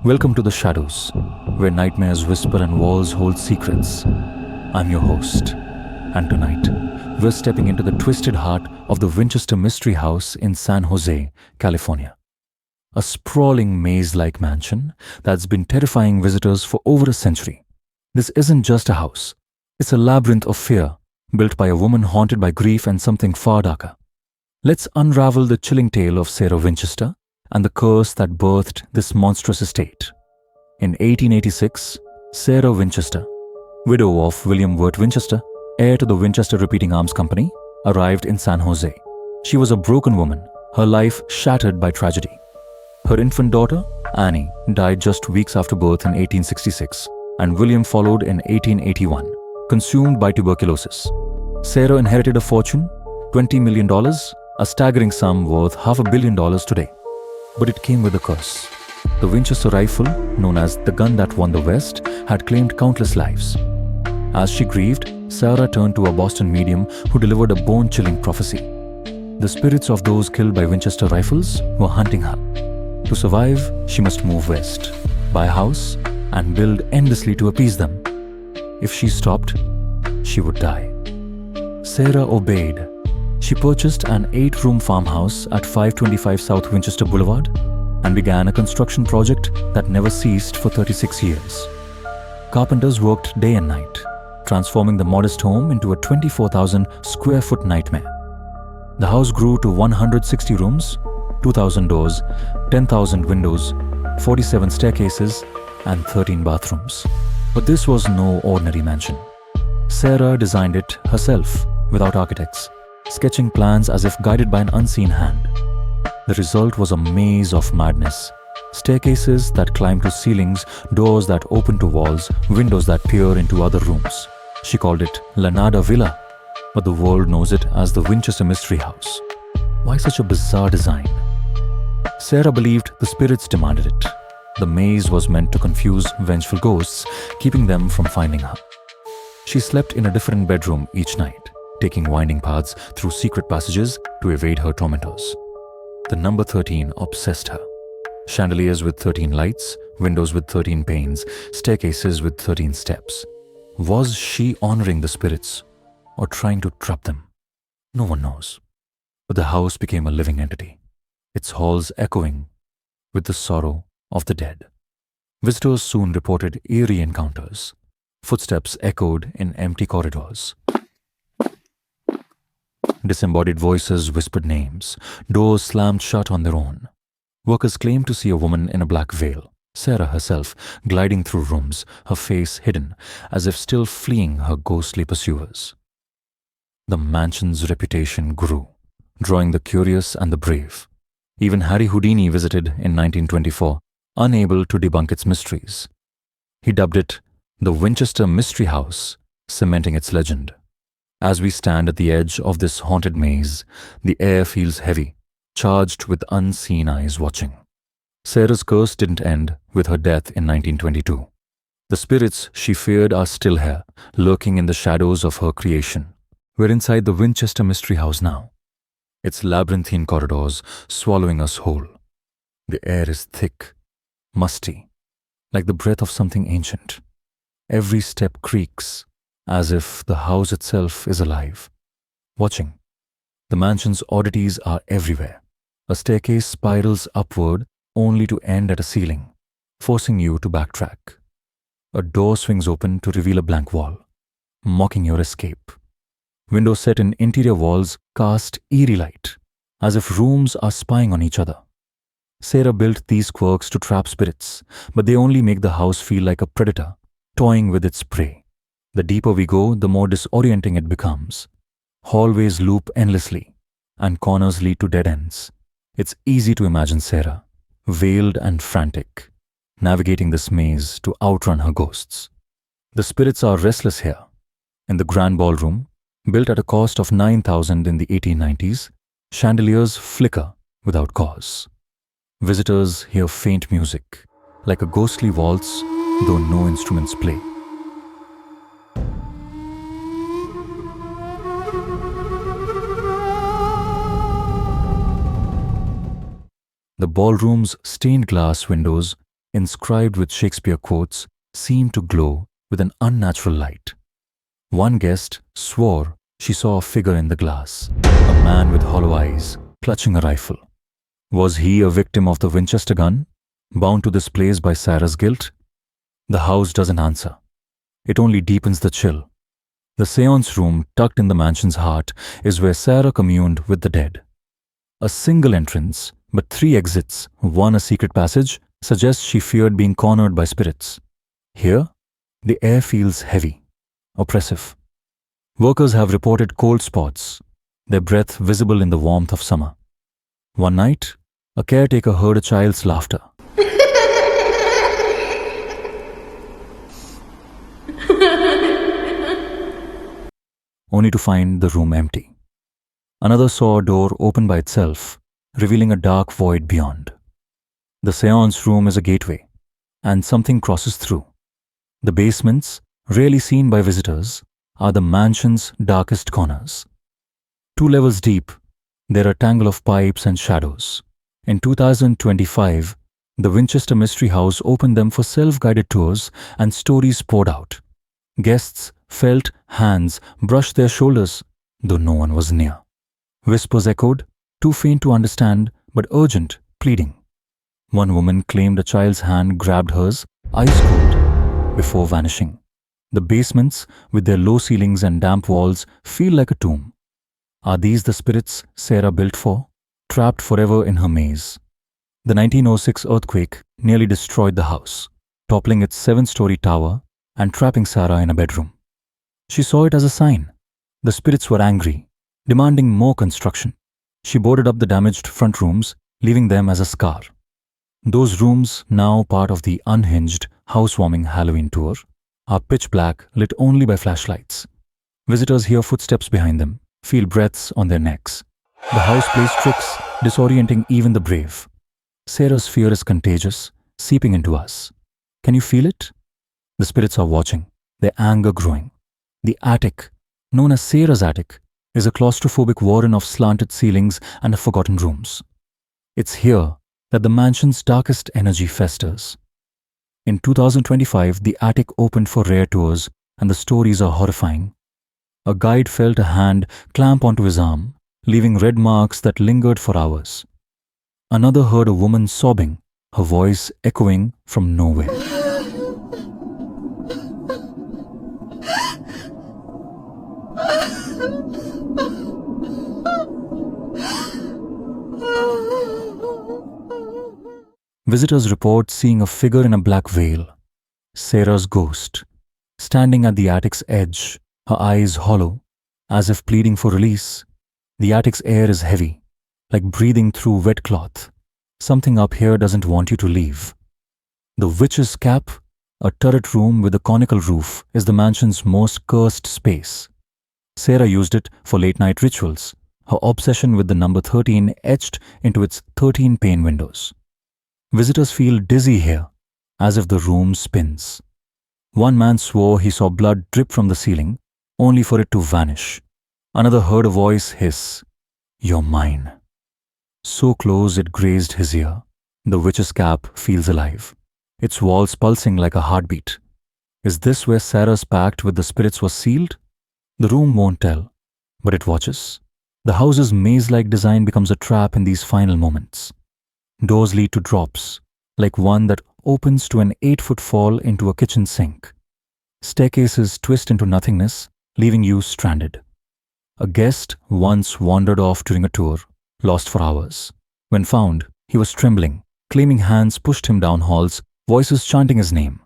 Welcome to the shadows, where nightmares whisper and walls hold secrets. I'm your host, and tonight, we're stepping into the twisted heart of the Winchester Mystery House in San Jose, California. A sprawling maze-like mansion that's been terrifying visitors for over a century. This isn't just a house. It's a labyrinth of fear, built by a woman haunted by grief and something far darker. Let's unravel the chilling tale of Sarah Winchester and the curse that birthed this monstrous estate. In 1886, Sarah Winchester, widow of William Wirt Winchester, heir to the Winchester Repeating Arms Company, arrived in San Jose. She was a broken woman, her life shattered by tragedy. Her infant daughter, Annie, died just weeks after birth in 1866, and William followed in 1881, consumed by tuberculosis. Sarah inherited a fortune, $20 million, a staggering sum worth $500 million today. But it came with a curse. The Winchester rifle, known as the gun that won the West, had claimed countless lives. As she grieved, Sarah turned to a Boston medium who delivered a bone-chilling prophecy. The spirits of those killed by Winchester rifles were hunting her. To survive, she must move west, buy a house, and build endlessly to appease them. If she stopped, she would die. Sarah obeyed. She purchased an 8-room farmhouse at 525 South Winchester Boulevard and began a construction project that never ceased for 36 years. Carpenters worked day and night, transforming the modest home into a 24,000 square foot nightmare. The house grew to 160 rooms, 2,000 doors, 10,000 windows, 47 staircases, and 13 bathrooms. But this was no ordinary mansion. Sarah designed it herself, without architects, sketching plans as if guided by an unseen hand. The result was a maze of madness. Staircases that climb to ceilings, doors that open to walls, windows that peer into other rooms. She called it La Nada Villa, but the world knows it as the Winchester Mystery House. Why such a bizarre design? Sarah believed the spirits demanded it. The maze was meant to confuse vengeful ghosts, keeping them from finding her. She slept in a different bedroom each night, taking winding paths through secret passages to evade her tormentors. The number 13 obsessed her. Chandeliers with 13 lights, windows with 13 panes, staircases with 13 steps. Was she honoring the spirits or trying to trap them? No one knows. But the house became a living entity, its halls echoing with the sorrow of the dead. Visitors soon reported eerie encounters. Footsteps echoed in empty corridors. Disembodied voices whispered names. Doors slammed shut on their own. Workers claimed to see a woman in a black veil, Sarah herself, gliding through rooms, her face hidden, as if still fleeing her ghostly pursuers. The mansion's reputation grew, drawing the curious and the brave. Even Harry Houdini visited in 1924, unable to debunk its mysteries. He dubbed it the Winchester Mystery House, cementing its legend. As we stand at the edge of this haunted maze, the air feels heavy, charged with unseen eyes watching. Sarah's curse didn't end with her death in 1922. The spirits she feared are still here, lurking in the shadows of her creation. We're inside the Winchester Mystery House now, its labyrinthine corridors swallowing us whole. The air is thick, musty, like the breath of something ancient. Every step creaks, as if the house itself is alive, watching. The mansion's oddities are everywhere. A staircase spirals upward only to end at a ceiling, forcing you to backtrack. A door swings open to reveal a blank wall, mocking your escape. Windows set in interior walls cast eerie light, as if rooms are spying on each other. Sarah built these quirks to trap spirits, but they only make the house feel like a predator, toying with its prey. The deeper we go, the more disorienting it becomes. Hallways loop endlessly, and corners lead to dead ends. It's easy to imagine Sarah, veiled and frantic, navigating this maze to outrun her ghosts. The spirits are restless here. In the grand ballroom, built at a cost of $9,000 in the 1890s, chandeliers flicker without cause. Visitors hear faint music, like a ghostly waltz, though no instruments play. The ballroom's stained glass windows inscribed with Shakespeare quotes, seemed to glow with an unnatural light. One guest swore she saw a figure in the glass, a man with hollow eyes, clutching a rifle. Was he a victim of the Winchester gun, bound to this place by Sarah's guilt? The house doesn't answer. It only deepens the chill. The seance room, tucked in the mansion's heart, is where Sarah communed with the dead. A single entrance, but 3 exits, one a secret passage, suggests she feared being cornered by spirits. Here, the air feels heavy, oppressive. Workers have reported cold spots, their breath visible in the warmth of summer. One night, a caretaker heard a child's laughter. Only to find the room empty. Another saw a door open by itself, revealing a dark void beyond. The seance room is a gateway, and something crosses through. The basements, rarely seen by visitors, are the mansion's darkest corners. 2 levels deep, there are a tangle of pipes and shadows. In 2025, the Winchester Mystery House opened them for self-guided tours, and stories poured out. Guests felt hands brush their shoulders, though no one was near. Whispers echoed, too faint to understand, but urgent, pleading. One woman claimed a child's hand grabbed hers, ice cold, before vanishing. The basements, with their low ceilings and damp walls, feel like a tomb. Are these the spirits Sarah built for, trapped forever in her maze? The 1906 earthquake nearly destroyed the house, toppling its 7-story tower and trapping Sarah in a bedroom. She saw it as a sign. The spirits were angry, demanding more construction. She boarded up the damaged front rooms, leaving them as a scar. Those rooms, now part of the unhinged housewarming Halloween tour, are pitch black, lit only by flashlights. Visitors hear footsteps behind them, feel breaths on their necks. The house plays tricks, disorienting even the brave. Sarah's fear is contagious, seeping into us. Can you feel it? The spirits are watching, their anger growing. The attic, known as Sarah's attic, is a claustrophobic warren of slanted ceilings and forgotten rooms. It's here that the mansion's darkest energy festers. In 2025, the attic opened for rare tours, and the stories are horrifying. A guide felt a hand clamp onto his arm, leaving red marks that lingered for hours. Another heard a woman sobbing, her voice echoing from nowhere. Visitors report seeing a figure in a black veil, Sarah's ghost, standing at the attic's edge, her eyes hollow, as if pleading for release. The attic's air is heavy, like breathing through wet cloth. Something up here doesn't want you to leave. The Witch's Cap, a turret room with a conical roof, is the mansion's most cursed space. Sarah used it for late-night rituals, her obsession with the number 13 etched into its 13 pane windows. Visitors feel dizzy here, as if the room spins. One man swore he saw blood drip from the ceiling, only for it to vanish. Another heard a voice hiss, "You're mine." So close it grazed his ear. The Witch's Cap feels alive, its walls pulsing like a heartbeat. Is this where Sarah's pact with the spirits was sealed? The room won't tell, but it watches. The house's maze-like design becomes a trap in these final moments. Doors lead to drops, like one that opens to an 8-foot fall into a kitchen sink. Staircases twist into nothingness, leaving you stranded. A guest once wandered off during a tour, lost for hours. When found, he was trembling, claiming hands pushed him down halls, voices chanting his name.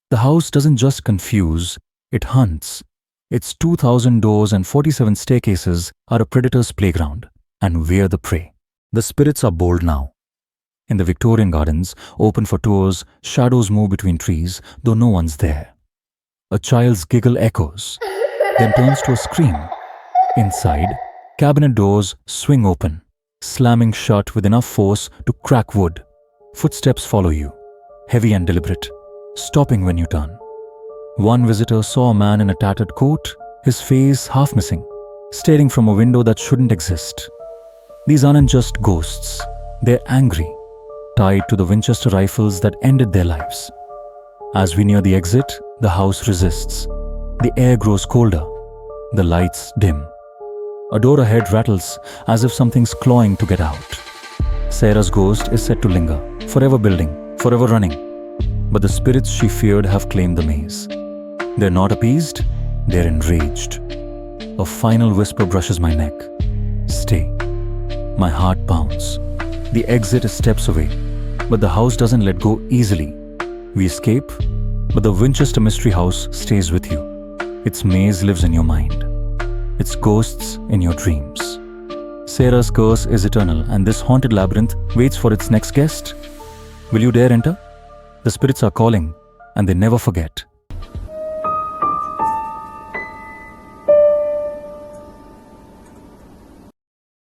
The house doesn't just confuse, it hunts. Its 2,000 doors and 47 staircases are a predator's playground, and we're the prey. The spirits are bold now. In the Victorian gardens, open for tours, shadows move between trees, though no one's there. A child's giggle echoes, then turns to a scream. Inside, cabinet doors swing open, slamming shut with enough force to crack wood. Footsteps follow you, heavy and deliberate, stopping when you turn. One visitor saw a man in a tattered coat, his face half missing, staring from a window that shouldn't exist. These aren't just ghosts, they're angry. tied to the Winchester rifles that ended their lives. As we near the exit, the house resists. The air grows colder. The lights dim. A door ahead rattles as if something's clawing to get out. Sarah's ghost is said to linger, forever building, forever running. But the spirits she feared have claimed the maze. They're not appeased, they're enraged. A final whisper brushes my neck. Stay. My heart pounds. The exit is steps away, but the house doesn't let go easily. We escape, but the Winchester Mystery House stays with you. Its maze lives in your mind. Its ghosts in your dreams. Sarah's curse is eternal, and this haunted labyrinth waits for its next guest. Will you dare enter? The spirits are calling, and they never forget.